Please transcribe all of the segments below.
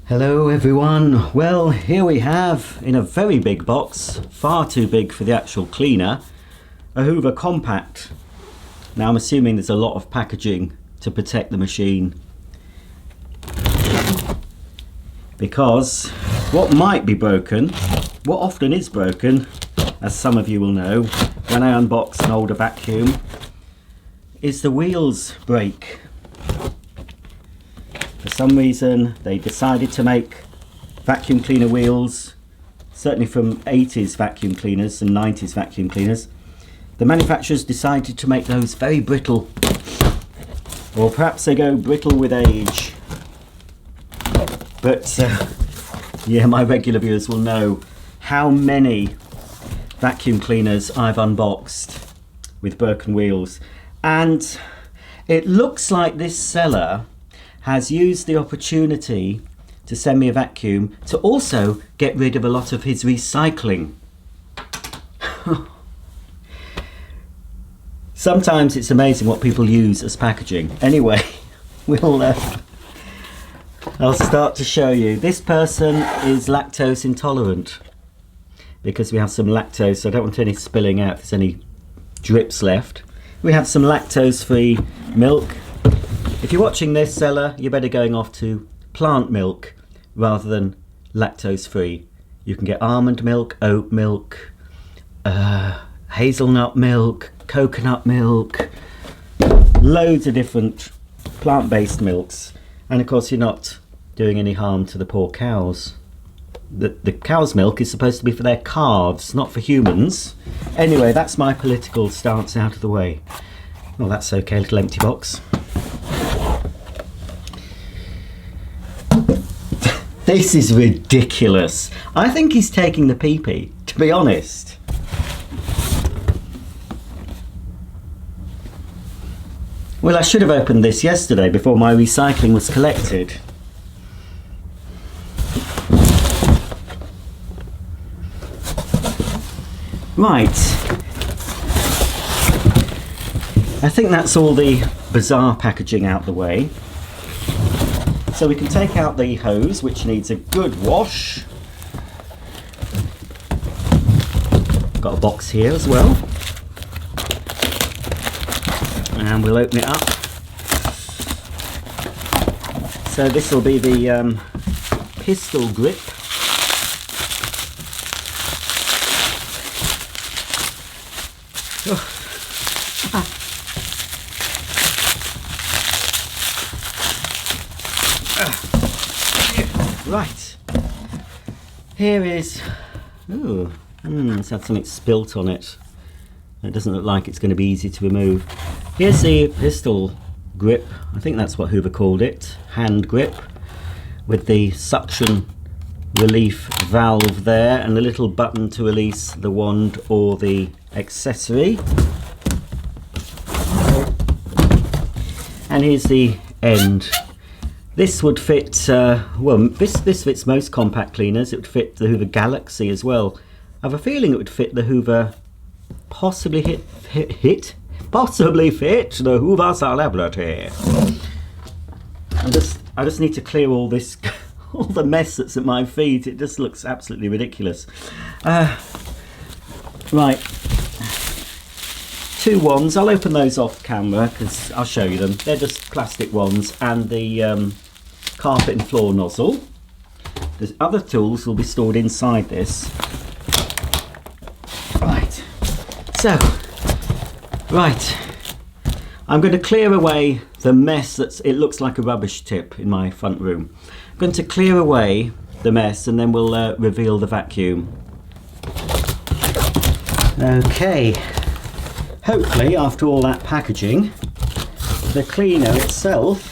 Hello everyone. Well, here we have, in a very big box, far too big for the actual cleaner, a Hoover Compact. Now I'm assuming there's a lot of packaging to protect the machine, because what might be broken, what often is broken, as some of you will know, when I unbox an older vacuum, is the wheels break. For some reason they decided to make vacuum cleaner wheels, certainly from 80s vacuum cleaners and 90s vacuum cleaners. The manufacturers decided to make those very brittle, or perhaps they go brittle with age. But yeah, my regular viewers will know how many vacuum cleaners I've unboxed with broken wheels, and it looks like this seller has used the opportunity to send me a vacuum to also get rid of a lot of his recycling. Sometimes it's amazing what people use as packaging. Anyway, I'll start to show you. This person is lactose intolerant, because we have some lactose, so I don't want any spilling out if there's any drips left. We have some lactose-free milk. If you're watching this, seller, you're better going off to plant milk rather than lactose-free. You can get almond milk, oat milk, hazelnut milk, coconut milk, loads of different plant-based milks. And of course you're not doing any harm to the poor cows. The cow's milk is supposed to be for their calves, not for humans. Anyway, that's my political stance out of the way. Well, that's okay, little empty box. This is ridiculous. I think he's taking the pee-pee, to be honest. Well, I should have opened this yesterday before my recycling was collected. Right. I think that's all the bizarre packaging out the way. So we can take out the hose, which needs a good wash. Got a box here as well. And we'll open it up. So this will be the pistol grip. Oh. Right, here is, it's had something spilt on it. It doesn't look like it's going to be easy to remove. Here's the pistol grip, I think that's what Hoover called it, hand grip, with the suction relief valve there and the little button to release the wand or the accessory. And here's the end. This would fit, well, this fits most compact cleaners. It would fit the Hoover Galaxy as well. I have a feeling it would fit the Hoover, possibly fit the Hoover Celebrity. I just need to clear all this, all the mess that's at my feet. It just looks absolutely ridiculous. Right. Two wands. I'll open those off camera because I'll show you them. They're just plastic wands, and the carpet and floor nozzle. The other tools will be stored inside this. Right. So, right. I'm going to clear away the mess it looks like a rubbish tip in my front room. I'm going to clear away the mess and then we'll reveal the vacuum. Okay. Hopefully, after all that packaging, the cleaner itself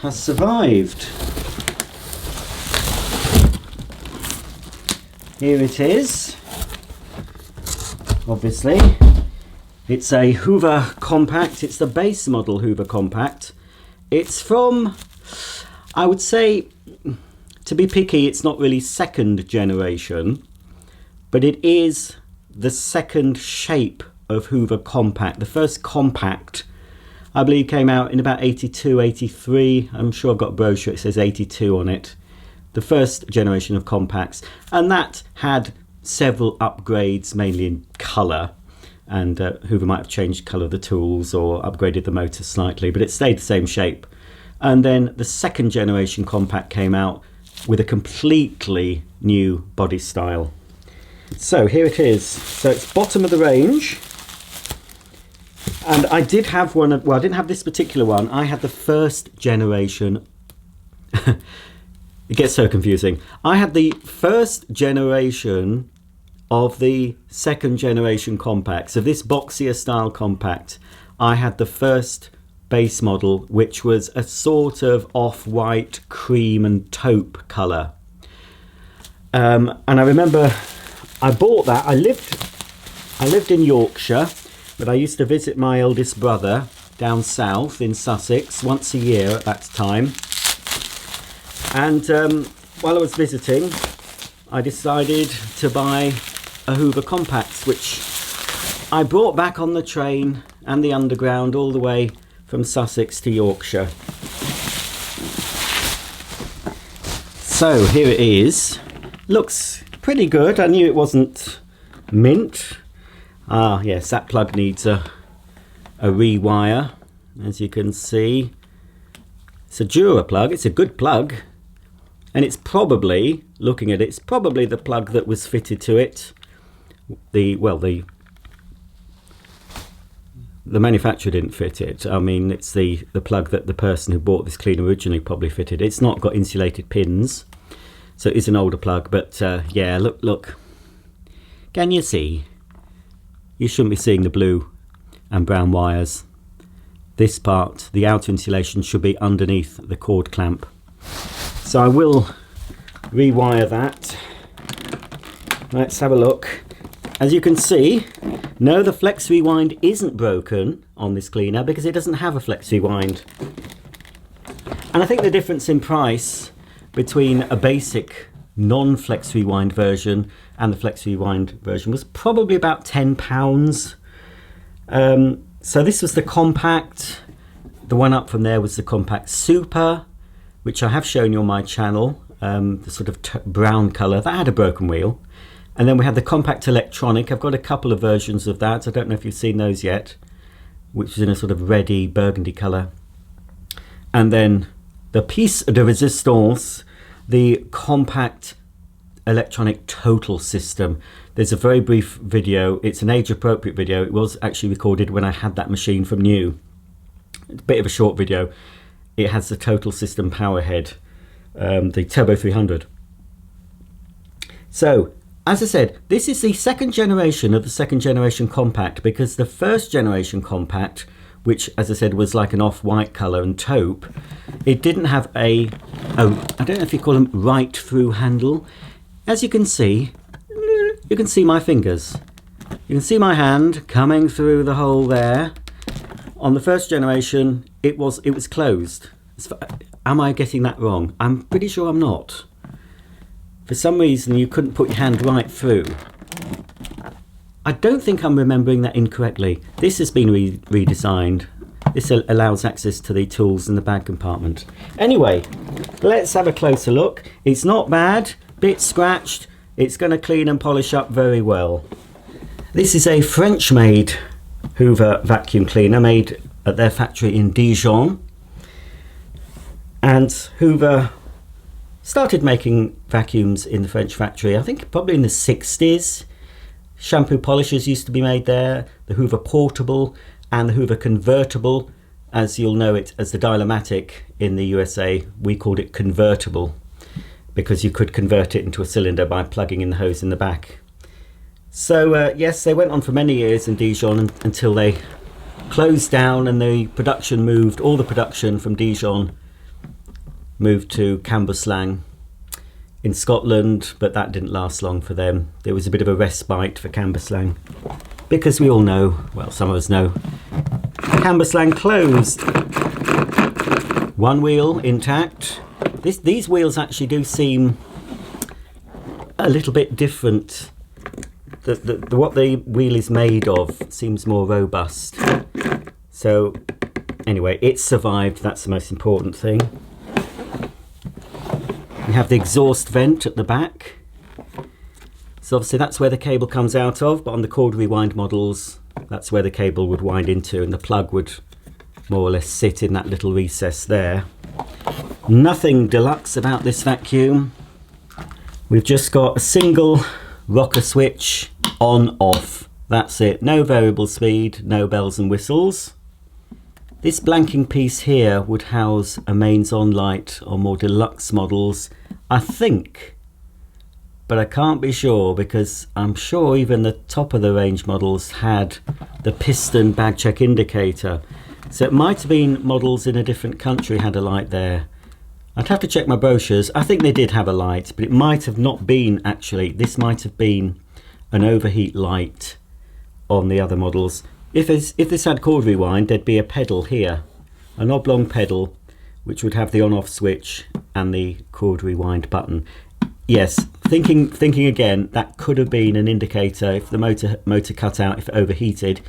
has survived. Here it is. Obviously, it's a Hoover Compact. It's the base model Hoover Compact. It's from, I would say, to be picky, it's not really second generation, but it is the second shape of Hoover Compact. The first compact, I believe, came out in about 82, 83. I'm sure I've got a brochure, it says 82 on it. the first generation of compacts, and that had several upgrades, mainly in colour, and Hoover might have changed colour of the tools or upgraded the motor slightly, but it stayed the same shape. And then the second generation compact came out with a completely new body style. So here it is. So it's bottom of the range. And I did have one, well, I didn't have this particular one. I had the first generation. It gets so confusing. I had the first generation of the second generation compact. So this boxier style compact, I had the first base model, which was a sort of off-white cream and taupe colour. And I remember I bought that. I lived in Yorkshire, but I used to visit my eldest brother down south in Sussex once a year at that time. And while I was visiting, I decided to buy a Hoover Compact, which I brought back on the train and the underground all the way from Sussex to Yorkshire. So here it is. Looks pretty good. I knew it wasn't mint. Ah yes, that plug needs a rewire, as you can see. It's a Dura plug. It's a good plug, and it's probably, looking at it, it's probably the plug that was fitted to it. The manufacturer didn't fit it. I mean, it's the plug that the person who bought this cleaner originally probably fitted. It's not got insulated pins, so it is an older plug. But yeah, look. Can you see? You shouldn't be seeing the blue and brown wires. This part, the outer insulation, should be underneath the cord clamp. So I will rewire that. Let's have a look. As you can see, no, the flex rewind isn't broken on this cleaner because it doesn't have a flex rewind. And I think the difference in price between a basic non-flex rewind version and the flex rewind version was probably about £10. So this was the compact. The one up from there was the compact super, which I have shown you on my channel, the sort of brown colour that had a broken wheel. And then we had the compact electronic. I've got a couple of versions of that. I don't know if you've seen those yet, which is in a sort of reddy burgundy colour. And then the piece de resistance, the compact electronic total system. There's a very brief video. It's an age appropriate video. It was actually recorded when I had that machine from new. It's a bit of a short video. It has the total system power head, the Turbo 300. So, as I said, this is the second generation of the second generation compact, because the first generation compact, which, as I said, was like an off-white colour and taupe, it didn't have I don't know if you call them right through handle. As you can see my fingers. You can see my hand coming through the hole there. On the first generation, it was closed. Am I getting that wrong? I'm pretty sure I'm not. For some reason, you couldn't put your hand right through. I don't think I'm remembering that incorrectly. This has been redesigned. This allows access to the tools in the bag compartment. Anyway, let's have a closer look. It's not bad, bit scratched. It's going to clean and polish up very well. This is a French-made Hoover vacuum cleaner made at their factory in Dijon. And Hoover started making vacuums in the French factory, I think probably in the 60s. Shampoo polishers used to be made there, the Hoover Portable and the Hoover Convertible, as you'll know it as the Dialomatic in the USA. We called it convertible because you could convert it into a cylinder by plugging in the hose in the back. So yes, they went on for many years in Dijon until they closed down, and the production moved, all the production from Dijon moved to Cambuslang in Scotland, but that didn't last long for them. There was a bit of a respite for Cambuslang because we all know, well, some of us know, Cambuslang closed. One wheel intact. These wheels actually do seem a little bit different. What the wheel is made of seems more robust. So anyway, it survived. That's the most important thing. We have the exhaust vent at the back. So obviously that's where the cable comes out of, but on the cord rewind models, that's where the cable would wind into, and the plug would more or less sit in that little recess there. Nothing deluxe about this vacuum. We've just got a single rocker switch on off. That's it. No variable speed, no bells and whistles. This blanking piece here would house a mains on light on more deluxe models, I think, but I can't be sure because I'm sure even the top of the range models had the piston bag check indicator. So it might have been models in a different country had a light there. I'd have to check my brochures. I think they did have a light, but it might have not been actually. This might have been an overheat light on the other models. If this had cord rewind, there'd be a pedal here, an oblong pedal, which would have the on-off switch and the cord rewind button. Yes, thinking again, that could have been an indicator if the motor cut out, if it overheated,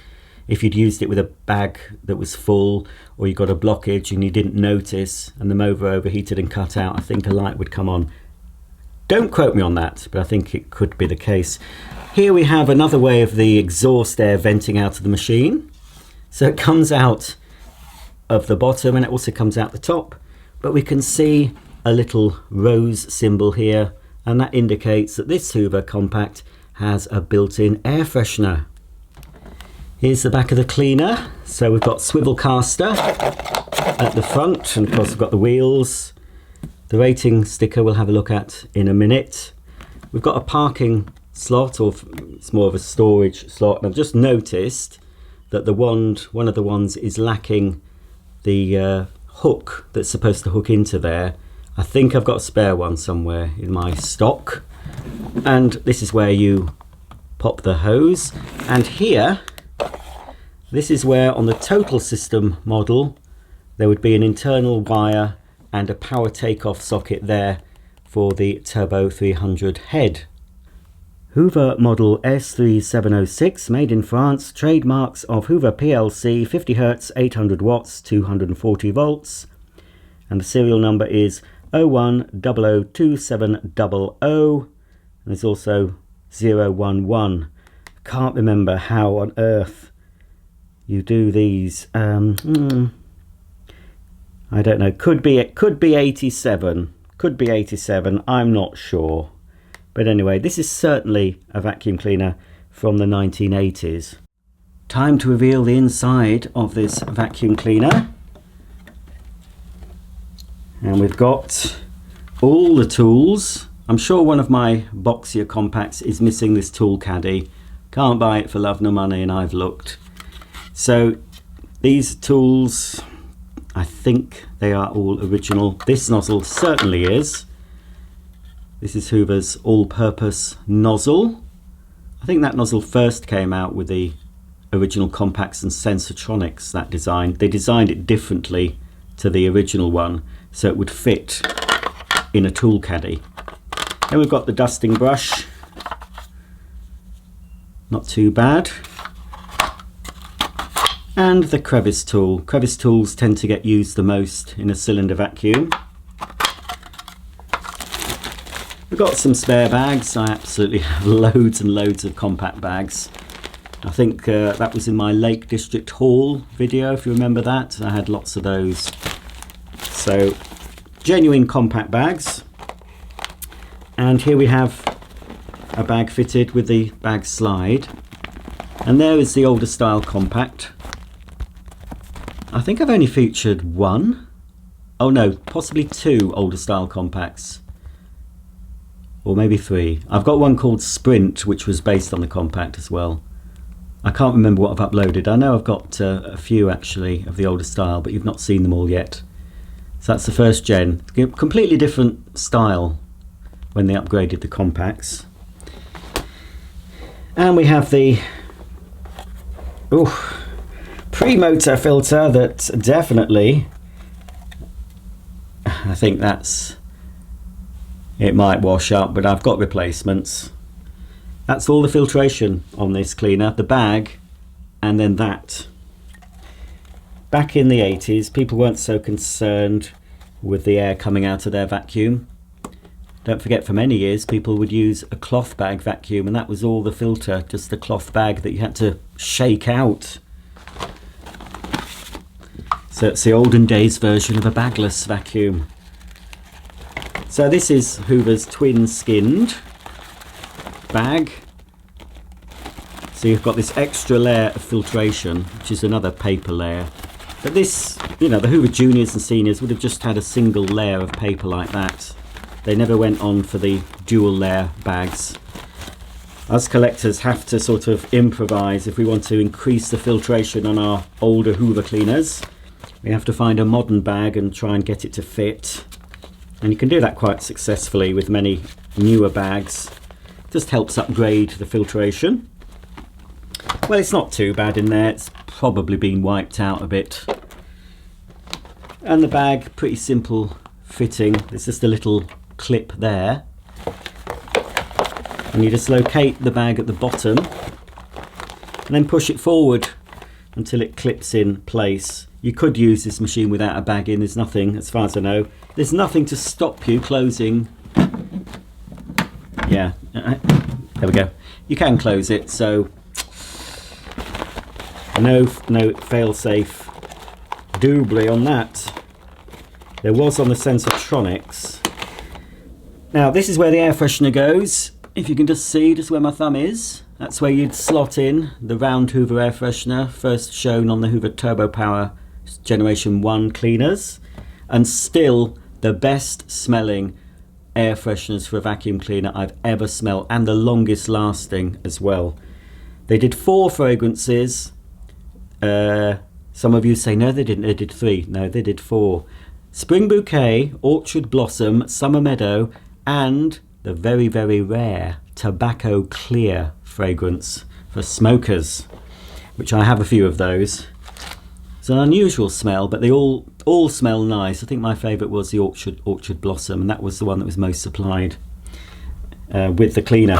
if you'd used it with a bag that was full, or you got a blockage and you didn't notice and the motor overheated and cut out, I think a light would come on. Don't quote me on that, but I think it could be the case. Here we have another way of the exhaust air venting out of the machine. So it comes out of the bottom and it also comes out the top, but we can see a little rose symbol here, and that indicates that this Hoover Compact has a built-in air freshener. Here's the back of the cleaner. So we've got swivel caster at the front, and of course we've got the wheels. The rating sticker we'll have a look at in a minute. We've got a parking slot, or it's more of a storage slot, and I've just noticed that the one of the ones is lacking the hook that's supposed to hook into there. I think I've got a spare one somewhere in my stock, and this is where you pop the hose. And here, this is where on the total system model there would be an internal wire and a power takeoff socket there for the Turbo 300 head. Hoover model S3706, made in France, trademarks of Hoover PLC, 50 Hz, 800 watts, 240 volts, and the serial number is 01002700, and there's also 011. Can't remember how on earth you do these. I don't know. Could be 87. Could be 87. I'm not sure. But anyway, this is certainly a vacuum cleaner from the 1980s. Time to reveal the inside of this vacuum cleaner. And we've got all the tools. I'm sure one of my boxier compacts is missing this tool caddy. Can't buy it for love nor money, and I've looked. So these tools, I think they are all original. This nozzle certainly is. This is Hoover's all-purpose nozzle. I think that nozzle first came out with the original compacts and Sensortronics, that design. They designed it differently to the original one, so it would fit in a tool caddy. Then we've got the dusting brush. Not too bad. And the crevice tool. Crevice tools tend to get used the most in a cylinder vacuum. We've got some spare bags. I absolutely have loads and loads of compact bags. I think that was in my Lake District haul video, if you remember that. I had lots of those. So, genuine compact bags. And here we have a bag fitted with the bag slide. And there is the older style compact. I think I've only featured one. Oh no, possibly two older style compacts. Or maybe three. I've got one called Sprint, which was based on the compact as well. I can't remember what I've uploaded. I know I've got a few actually of the older style, but you've not seen them all yet. So that's the first gen. Completely different style when they upgraded the compacts. And we have the pre-motor filter that definitely, I think it might wash up, but I've got replacements. That's all the filtration on this cleaner, the bag, and then that. Back in the 80s, people weren't so concerned with the air coming out of their vacuum. Don't forget, for many years people would use a cloth bag vacuum, and that was all the filter, just the cloth bag that you had to shake out. So it's the olden days version of a bagless vacuum. So this is Hoover's twin skinned bag. So you've got this extra layer of filtration, which is another paper layer. But this, you know, the Hoover Juniors and Seniors would have just had a single layer of paper like that. They never went on for the dual layer bags. Us collectors have to sort of improvise if we want to increase the filtration on our older Hoover cleaners. We have to find a modern bag and try and get it to fit. And you can do that quite successfully with many newer bags. Just helps upgrade the filtration. Well, it's not too bad in there. It's probably been wiped out a bit. And the bag, pretty simple fitting. There's just a little clip there. And you just locate the bag at the bottom and then push it forward until it clips in place. You could use this machine without a bag in. There's nothing, as far as I know, there's nothing to stop you closing. Yeah, there we go. You can close it, so no fail-safe doubly on that. There was on the Sensortronics. Now this is where the air freshener goes. If you can just see just where my thumb is, that's where you'd slot in the round Hoover air freshener, first shown on the Hoover Turbo Power Generation 1 cleaners, and still the best smelling air fresheners for a vacuum cleaner I've ever smelled, and the longest lasting as well. They did 4 fragrances. Some of you say no they didn't, they did 3. No, they did 4. Spring Bouquet, Orchard Blossom, Summer Meadow, and the very, very rare Tobacco Clear fragrance for smokers, which I have a few of those. It's an unusual smell, but they all smell nice. I think my favourite was the Orchard Blossom, and that was the one that was most supplied with the cleaner.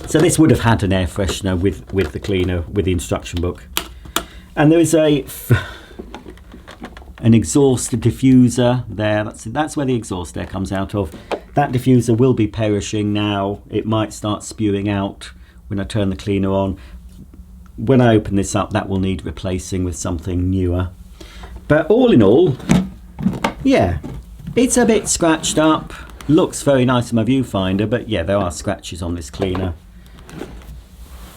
So this would have had an air freshener with the cleaner, with the instruction book. And there is an exhaust diffuser there. That's where the exhaust air comes out of. That diffuser will be perishing now. It might start spewing out when I turn the cleaner on. When I open this up, that will need replacing with something newer. But all in all, yeah, it's a bit scratched up. Looks very nice in my viewfinder, but yeah, there are scratches on this cleaner.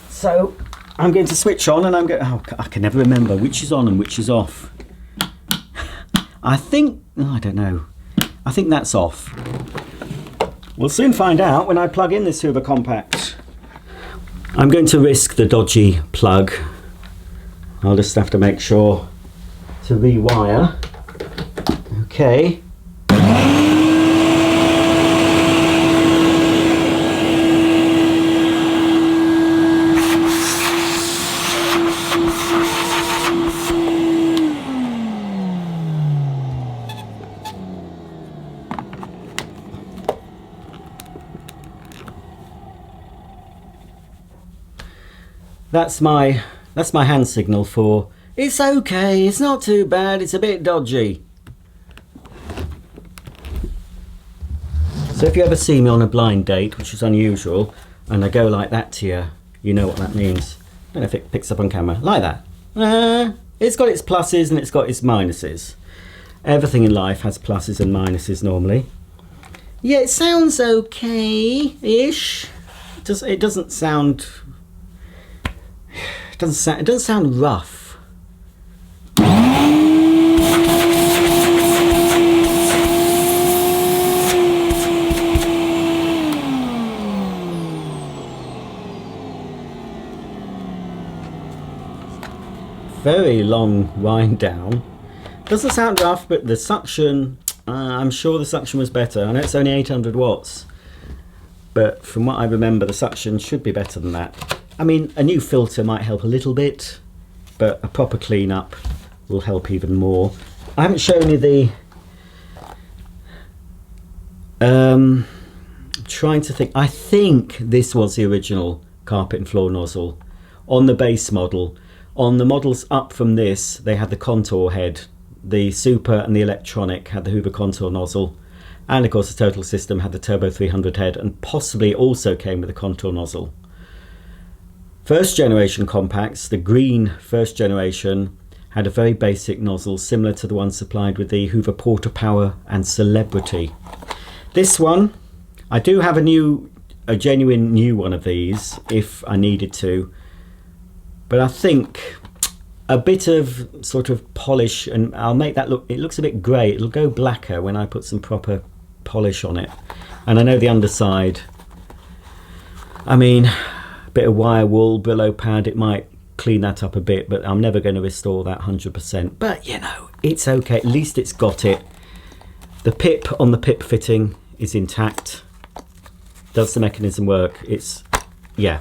So I'm going to switch on, and I'm going. Oh, I can never remember which is on and which is off. I think, oh, I don't know. I think that's off. We'll soon find out when I plug in this Hoover Compact. I'm going to risk the dodgy plug. I'll just have to make sure to rewire. Okay. That's my hand signal for it's okay, it's not too bad, it's a bit dodgy. So if you ever see me on a blind date, which is unusual, and I go like that to you, you know what that means. I don't know if it picks up on camera. Like that. It's got its pluses and it's got its minuses. Everything in life has pluses and minuses normally. Yeah, it sounds okay-ish. It doesn't sound... It doesn't sound rough. Very long wind down. Doesn't sound rough, but the suction, I'm sure the suction was better. I know it's only 800 watts, but from what I remember, the suction should be better than that. I mean, a new filter might help a little bit, but a proper clean-up will help even more. I haven't shown you the... trying to think. I think this was the original carpet and floor nozzle on the base model. On the models up from this, they had the contour head. The Super and the Electronic had the Hoover contour nozzle. And of course the total system had the Turbo 300 head and possibly also came with a contour nozzle. First generation compacts, the green first generation, had a very basic nozzle similar to the one supplied with the Hoover Porter Power and Celebrity. This one, I do have a genuine new one of these if I needed to, but I think a bit of sort of polish and I'll make that look, it looks a bit grey, it'll go blacker when I put some proper polish on it. And I know the underside, I mean, a bit of wire wool, Brillo pad, it might clean that up a bit, but I'm never going to restore that 100%. But you know, it's okay, at least it's got it. The pip on the pip fitting is intact. Does the mechanism work? It's, yeah,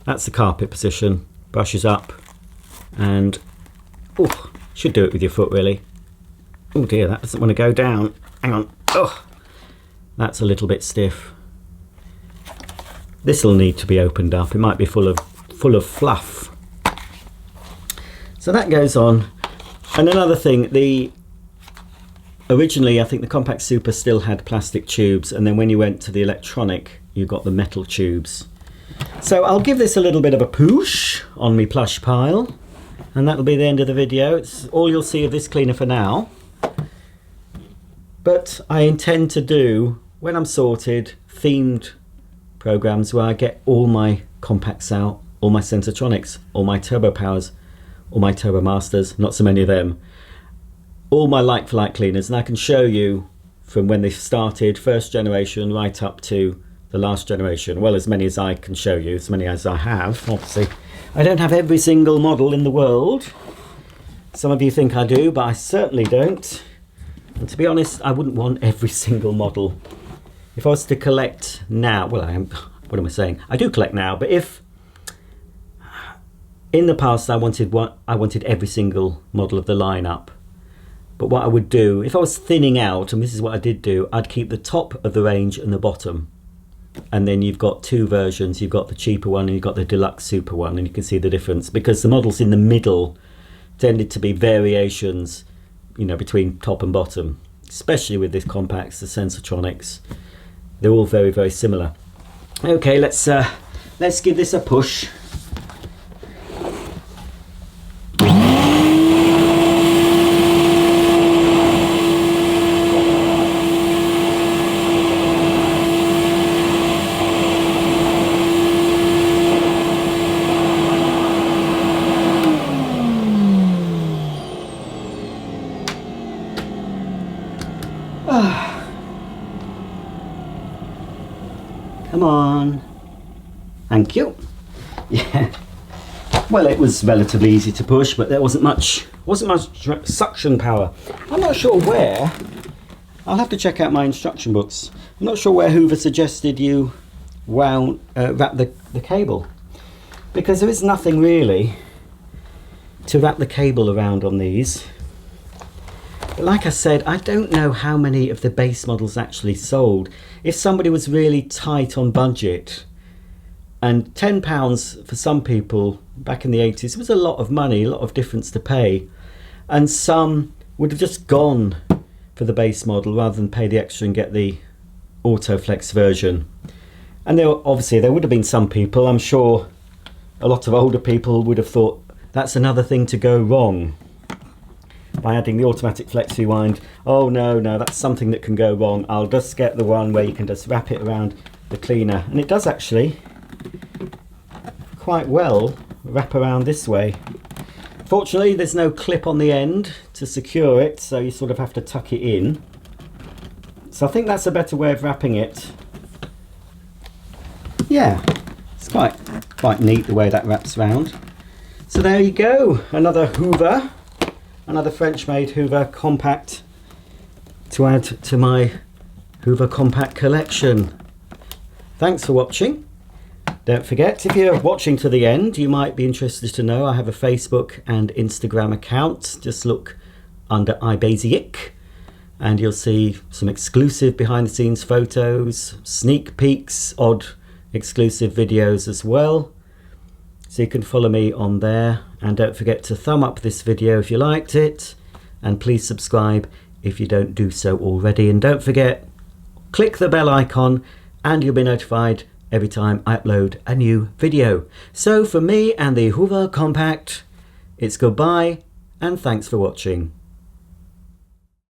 that's the carpet position. Brushes up and, oh, should do it with your foot really. Oh dear, that doesn't want to go down. Hang on. Oh, that's a little bit stiff. This will need to be opened up. It might be full of fluff. So that goes on. And another thing, originally I think the Compact Super still had plastic tubes, and then when you went to the electronic you got the metal tubes. So I'll give this a little bit of a push on my plush pile, and that'll be the end of the video. It's all you'll see of this cleaner for now. But I intend to do, when I'm sorted, themed programs where I get all my compacts out, all my Sensatronics, all my Turbo Powers, all my Turbo Masters, not so many of them, all my like-for-like cleaners, and I can show you from when they started, first generation, right up to the last generation. Well, as many as I can show you, as many as I have. Obviously, I don't have every single model in the world. Some of you think I do, but I certainly don't. And to be honest, I wouldn't want every single model. If I was to collect now, well, what am I saying? I do collect now, but if in the past I wanted every single model of the lineup. But what I would do, if I was thinning out, and this is what I did do, I'd keep the top of the range and the bottom. And then you've got two versions. You've got the cheaper one and you've got the deluxe super one, and you can see the difference because the models in the middle tended to be variations, you know, between top and bottom, especially with these compacts, the Sensatronics. They're all very, very similar. Okay, let's give this a push. Come on. Thank you. Yeah. Well, it was relatively easy to push, but there wasn't much suction power. I'm not sure where. I'll have to check out my instruction books. I'm not sure where Hoover suggested you wrap the cable, because there is nothing really to wrap the cable around on these. But like I said, I don't know how many of the base models actually sold. If somebody was really tight on budget, and £10 for some people back in the 80s was a lot of money, a lot of difference to pay, and some would have just gone for the base model rather than pay the extra and get the Autoflex version. And there would have been some people, I'm sure a lot of older people would have thought that's another thing to go wrong by adding the automatic flex rewind. Oh no, that's something that can go wrong. I'll just get the one where you can just wrap it around the cleaner, and it does actually quite well wrap around this way. Fortunately, there's no clip on the end to secure it, so you sort of have to tuck it in. So I think that's a better way of wrapping it. Yeah, it's quite neat the way that wraps around. So there you go, another Hoover. Another French-made Hoover Compact to add to my Hoover Compact collection. Thanks for watching. Don't forget, if you're watching to the end, you might be interested to know I have a Facebook and Instagram account. Just look under iBasic and you'll see some exclusive behind-the-scenes photos, sneak peeks, odd exclusive videos as well. So you can follow me on there, and don't forget to thumb up this video if you liked it, and please subscribe if you don't do so already. And don't forget, click the bell icon and you'll be notified every time I upload a new video. So for me and the Hoover Compact, it's goodbye and thanks for watching.